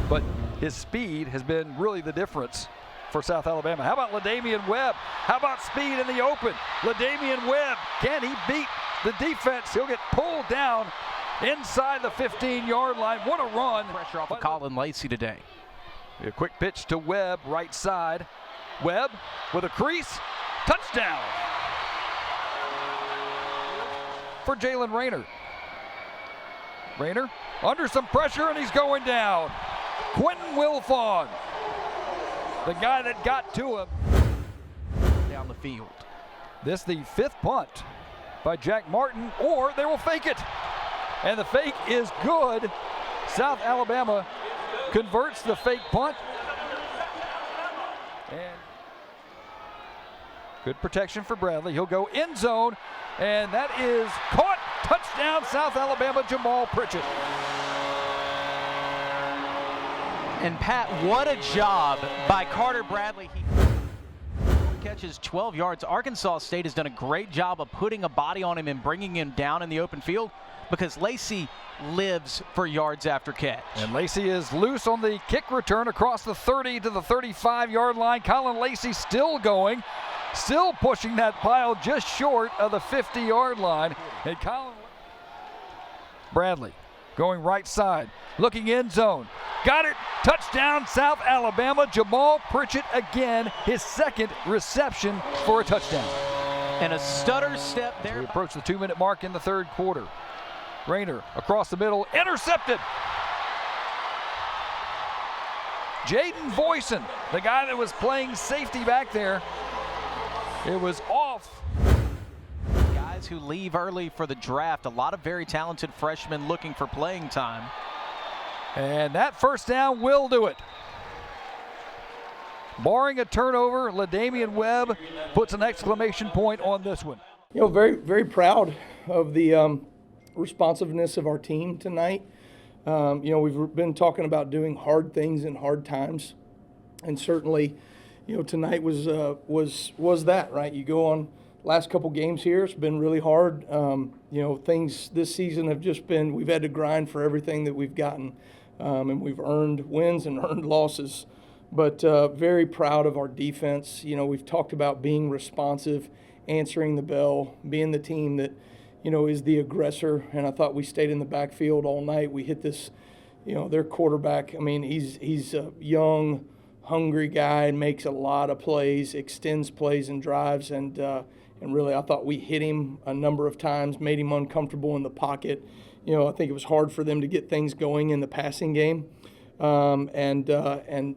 but his speed has been really the difference for South Alabama. How about LaDamian Webb? How about speed in the open? LaDamian Webb, can he beat the defense? He'll get pulled down inside the 15-yard line. What a run. Pressure off of Colin Lacey today. A quick pitch to Webb, right side. Webb with a crease. Touchdown for Jalen Rayner. Rayner under some pressure, and he's going down. Quentin Wilfong, the guy that got to him. Down the field. This the fifth punt by Jack Martin, or they will fake it. And the fake is good. South Alabama converts the fake punt. And good protection for Bradley. He'll go end zone, and that is caught. Touchdown, South Alabama, Jamal Pritchett. And Pat, what a job by Carter Bradley. He catches 12 yards. Arkansas State has done a great job of putting a body on him and bringing him down in the open field because Lacey lives for yards after catch. And Lacey is loose on the kick return across the 30 to the 35-yard line. Colin Lacey still going, still pushing that pile just short of the 50-yard line. And Colin Bradley going right side, looking end zone. Got it. Touchdown, South Alabama. Jamal Pritchett again, his second reception for a touchdown. And a stutter step there. We approach the 2-minute mark in the third quarter. Rayner across the middle, intercepted. Jaden Voisin, the guy that was playing safety back there, it was off. Guys who leave early for the draft, a lot of very talented freshmen looking for playing time. And that first down will do it. Barring a turnover, LaDamian Webb puts an exclamation point on this one. You know, very, very proud of the responsiveness of our team tonight. You know, we've been talking about doing hard things in hard times, and certainly, you know, tonight was that, right? You go on last couple games here, it's been really hard. You know, things this season have just been, we've had to grind for everything that we've gotten, and we've earned wins and earned losses. But very proud of our defense. You know, we've talked about being responsive, answering the bell, being the team that, you know, is the aggressor. And I thought we stayed in the backfield all night. We hit this, you know, their quarterback. I mean, he's a young, hungry guy, makes a lot of plays, extends plays and drives. And really, I thought we hit him a number of times, made him uncomfortable in the pocket. You know, I think it was hard for them to get things going in the passing game. And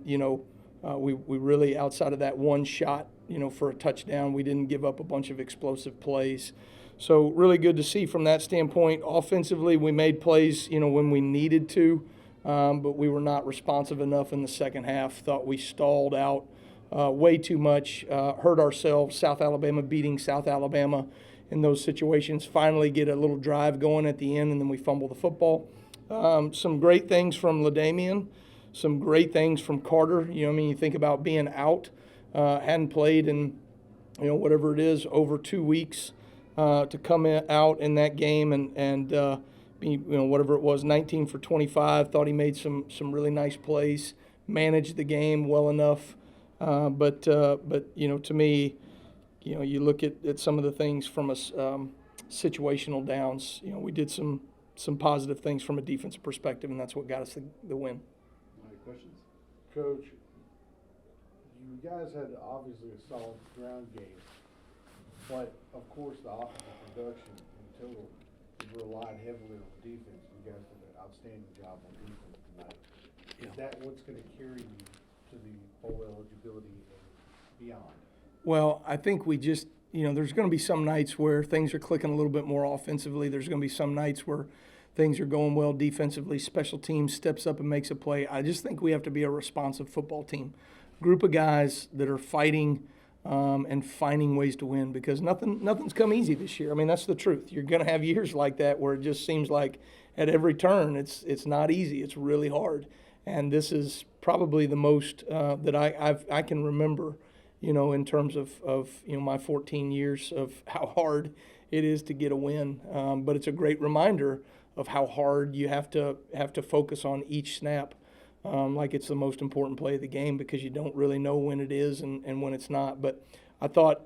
you know, we really, outside of that one shot, you know, for a touchdown, we didn't give up a bunch of explosive plays. So really good to see from that standpoint. Offensively, we made plays, you know, when we needed to, but we were not responsive enough in the second half. Thought we stalled out way too much, hurt ourselves. South Alabama beating South Alabama in those situations. Finally get a little drive going at the end, and then we fumble the football. Some great things from LaDamian, some great things from Carter. You know, I mean, you think about being out, hadn't played in, you know, whatever it is, over 2 weeks, to come out in that game and be, you know, whatever it was, 19 for 25. Thought he made some really nice plays, managed the game well enough. But you know, to me, you know, you look at some of the things from a situational downs. You know, we did some positive things from a defensive perspective, and that's what got us the win. Any questions? Coach, you guys had obviously a solid ground game, but of course the offensive production in total relied heavily on defense. You guys did an outstanding job on defense tonight. Yeah. Is that what's going to carry you to the bowl eligibility and beyond? Well, I think we just, you know, there's going to be some nights where things are clicking a little bit more offensively. There's going to be some nights where things are going well defensively. Special teams steps up and makes a play. I just think we have to be a responsive football team. Group of guys that are fighting and finding ways to win, because nothing's come easy this year. I mean, that's the truth. You're going to have years like that where it just seems like at every turn it's not easy. It's really hard. And this is probably the most that I can remember, you know, in terms of you know, my 14 years of how hard it is to get a win. But it's a great reminder of how hard you have to focus on each snap. like it's the most important play of the game because you don't really know when it is and when it's not. But I thought,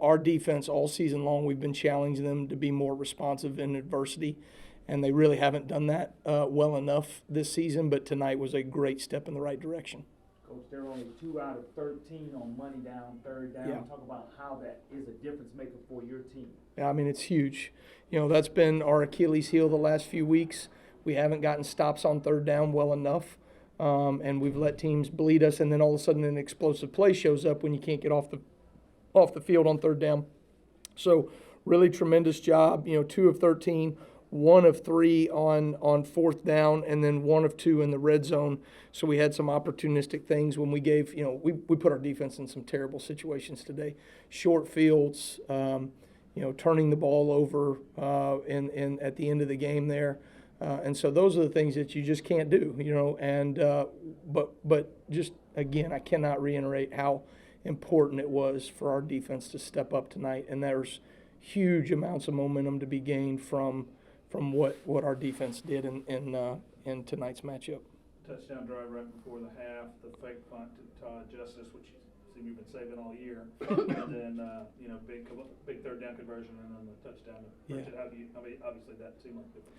our defense all season long, we've been challenging them to be more responsive in adversity, and they really haven't done that well enough this season. But tonight was a great step in the right direction. Coach, they're only 2 out of 13 on money down, third down. Yeah. Talk about how that is a difference maker for your team. I mean, it's huge. That's been our Achilles heel the last few weeks. We haven't gotten stops on third down well enough, and we've let teams bleed us, and then all of a sudden an explosive play shows up when you can't get off the field on third down. So really tremendous job. 2 of 13, 1 of 3 on fourth down, and then 1 of 2 in the red zone. So we had some opportunistic things when we gave, we put our defense in some terrible situations today. Short fields, turning the ball over in at the end of the game there. And so those are the things that you just can't do, and but just, again, I cannot reiterate how important it was for our defense to step up tonight. And there's huge amounts of momentum to be gained from what our defense did in tonight's matchup. Touchdown drive right before the half, the fake punt to Todd Justice, which you seem you've been saving all year, and then big third down conversion, and then the touchdown. Yeah. Obviously that seemed like different.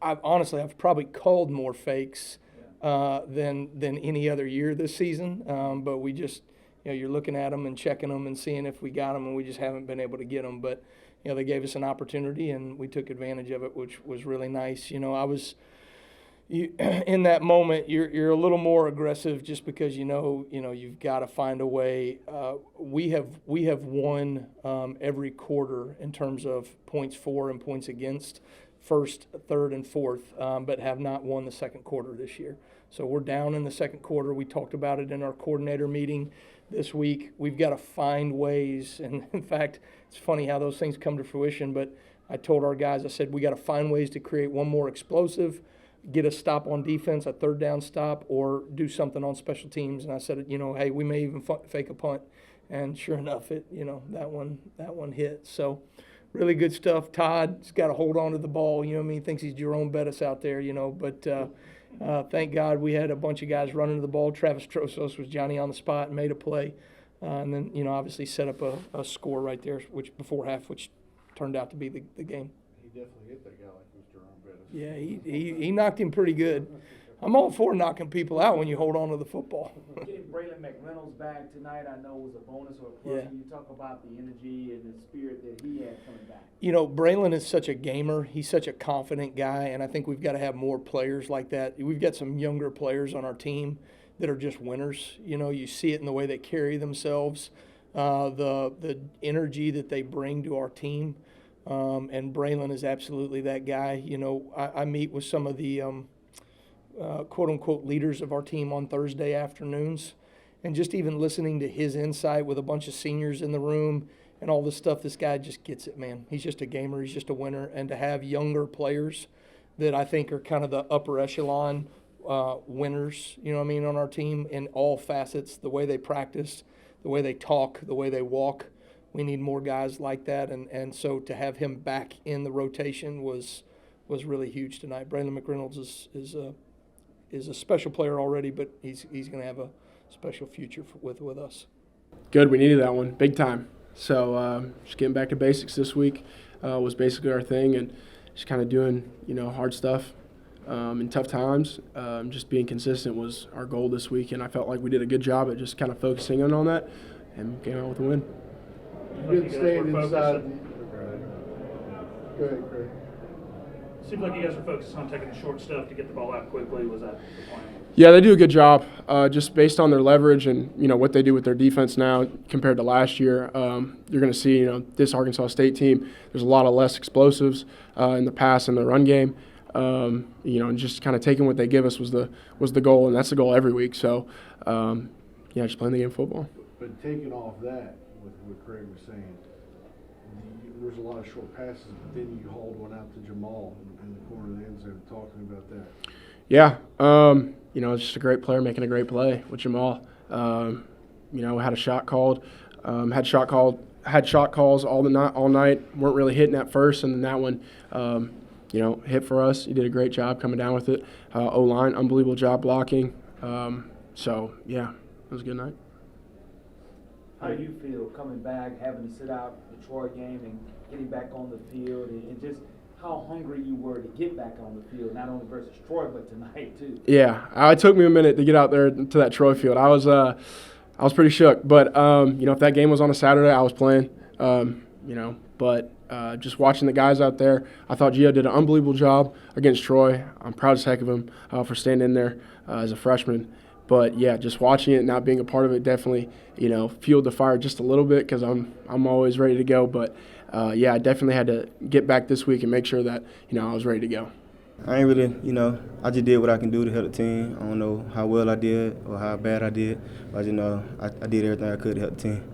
I've probably called more fakes than any other year this season, but we just you're looking at them and checking them and seeing if we got them, and we just haven't been able to get them. But they gave us an opportunity, and we took advantage of it, which was really nice. In that moment, you're a little more aggressive just because you've got to find a way. We have won every quarter in terms of points for and points against, first, third, and fourth, but have not won the second quarter this year. So we're down in the second quarter. We talked about it in our coordinator meeting this week. We've got to find ways, and in fact, it's funny how those things come to fruition, but I told our guys, I said, we got to find ways to create one more explosive, get a stop on defense, a third down stop, or do something on special teams. And I said, hey, we may even fake a punt. And sure enough, that one hit. So really good stuff. Todd's got to hold on to the ball. He thinks he's Jerome Bettis out there, but thank God we had a bunch of guys running to the ball. Travis Trosos was Johnny on the spot and made a play. And then, obviously set up a score right there, which before half, which turned out to be the game. He definitely hit that guy like it was Jerome Bettis. Yeah, he knocked him pretty good. I'm all for knocking people out when you hold on to the football. Getting Braylon McReynolds back tonight, I know, was a bonus or a plus. Yeah. Can you talk about the energy and the spirit that he had coming back? Braylon is such a gamer. He's such a confident guy, and I think we've got to have more players like that. We've got some younger players on our team that are just winners. You see it in the way they carry themselves, the energy that they bring to our team. And Braylon is absolutely that guy. I meet with some of the quote-unquote leaders of our team on Thursday afternoons, and just even listening to his insight with a bunch of seniors in the room and all this stuff, this guy just gets it, man. He's just a gamer. He's just a winner. And to have younger players that I think are kind of the upper echelon winners, on our team in all facets, the way they practice, the way they talk, the way they walk. We need more guys like that, and so to have him back in the rotation was really huge tonight. Braylon McReynolds is a special player already, but he's going to have a special future with us. Good, we needed that one, big time. So just getting back to basics this week was basically our thing, and just kind of doing hard stuff in tough times. Just being consistent was our goal this week, and I felt like we did a good job at just kind of focusing in on that and came out with a win. You've been staying inside. Go ahead, Craig. Seems like you guys were focused on taking the short stuff to get the ball out quickly. Was that the plan? Yeah, they do a good job, just based on their leverage and what they do with their defense now compared to last year. You're going to see this Arkansas State team. There's a lot of less explosives in the pass and the run game. And just kind of taking what they give us was the goal, and that's the goal every week. So, just playing the game of football. But taking off that, with what Craig was saying, there's a lot of short passes, but then you hauled one out to Jamal in the corner of the end zone. Talking about that. Yeah, it's just a great player making a great play with Jamal. Had a shot called, had shot calls all night. Weren't really hitting at first, and then that one, hit for us. He did a great job coming down with it. O-line, unbelievable job blocking. So, yeah, it was a good night. How do you feel coming back, having to sit out the Troy game and getting back on the field, and just how hungry you were to get back on the field, not only versus Troy, but tonight too? Yeah, it took me a minute to get out there to that Troy field. I was pretty shook, but if that game was on a Saturday, I was playing. But just watching the guys out there, I thought Gio did an unbelievable job against Troy. I'm proud as heck of him for standing in there as a freshman. But yeah, just watching it, not being a part of it, definitely fueled the fire just a little bit because I'm always ready to go. But I definitely had to get back this week and make sure that I was ready to go. I ain't really, I just did what I can do to help the team. I don't know how well I did or how bad I did, but I just know I did everything I could to help the team.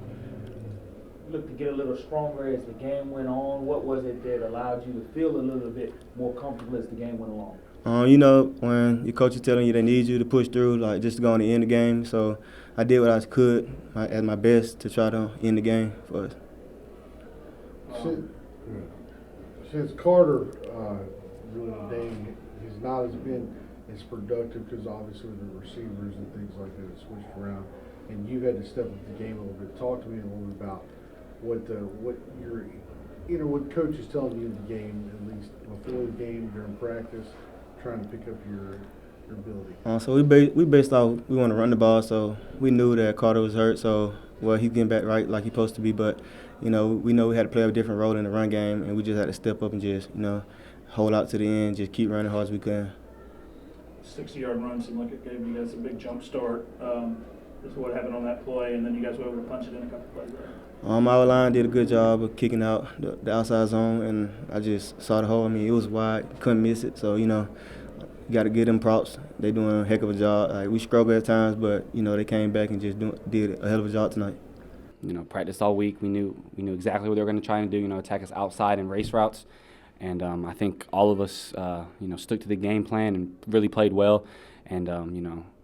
You looked to get a little stronger as the game went on. What was it that allowed you to feel a little bit more comfortable as the game went along? When your coach is telling you they need you to push through, like just to go on the end of the game. So I did what I could at my best to try to end the game for us. Since Carter he's not been as productive because obviously the receivers and things like that have switched around, and you've had to step up the game a little bit. Talk to me a little bit about what coach is telling you in the game, at least before the game, during practice, trying to pick up your ability. So we based off we want to run the ball, so we knew that Carter was hurt, so he's getting back right like he's supposed to be, but we know we had to play a different role in the run game, and we just had to step up and just hold out to the end, just keep running hard as we can. 60-yard run seemed like it gave you guys a big jump start. This is what happened on that play, and then you guys were able to punch it in a couple plays there. Our line did a good job of kicking out the outside zone, and I just saw the hole. I mean, it was wide, couldn't miss it. So you got to give them props. They doing a heck of a job. Like, we struggled at times, but they came back and just did a hell of a job tonight. Practiced all week. We knew exactly what they were going to try and do. Attack us outside and race routes. And I think all of us, stuck to the game plan and really played well. And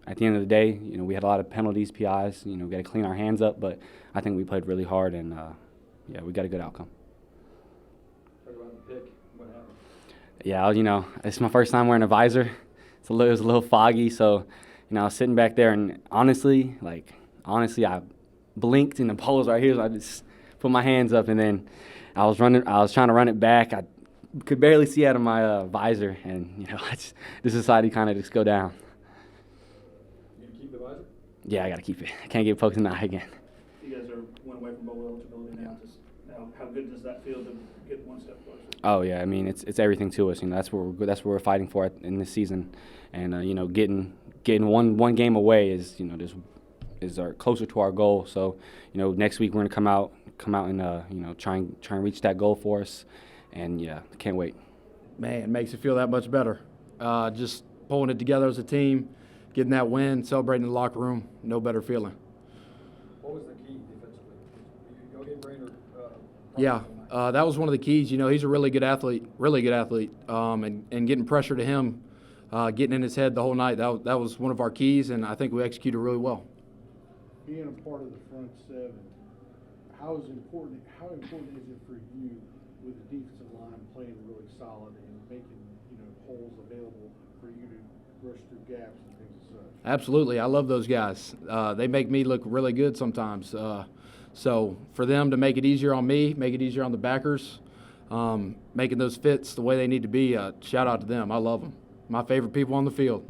at the end of the day, we had a lot of penalties, PIs. We got to clean our hands up. But I think we played really hard, and we got a good outcome. Talk about the pick. What happened? Yeah, it's my first time wearing a visor. It was a little foggy, so I was sitting back there, and honestly, I blinked and the ball was right here, so I just put my hands up, and then I was trying to run it back. I could barely see out of my visor, and I just decided to kind of just go down. You gonna keep the visor? Yeah, I got to keep it. I can't get poked in the eye again. You guys went away from bowl eligibility now. How good does that feel to get one step closer? Oh yeah, I mean it's everything to us. That's what we're fighting for in this season, and getting one game away is is our closer to our goal. So next week we're gonna come out and try and reach that goal for us, and can't wait. Man, it makes it feel that much better. Just pulling it together as a team, getting that win, celebrating in the locker room, no better feeling. What was the key defensively? You go get Rainer. Yeah, that was one of the keys. He's a really good athlete, and getting pressure to him, getting in his head the whole night, that was one of our keys, and I think we executed really well. Being a part of the front seven, how important is it for you with the defensive line playing really solid and making holes available for you to rush through gaps and things as such? Absolutely, I love those guys. They make me look really good sometimes. So for them to make it easier on me, make it easier on the backers, making those fits the way they need to be, shout out to them. I love them. My favorite people on the field.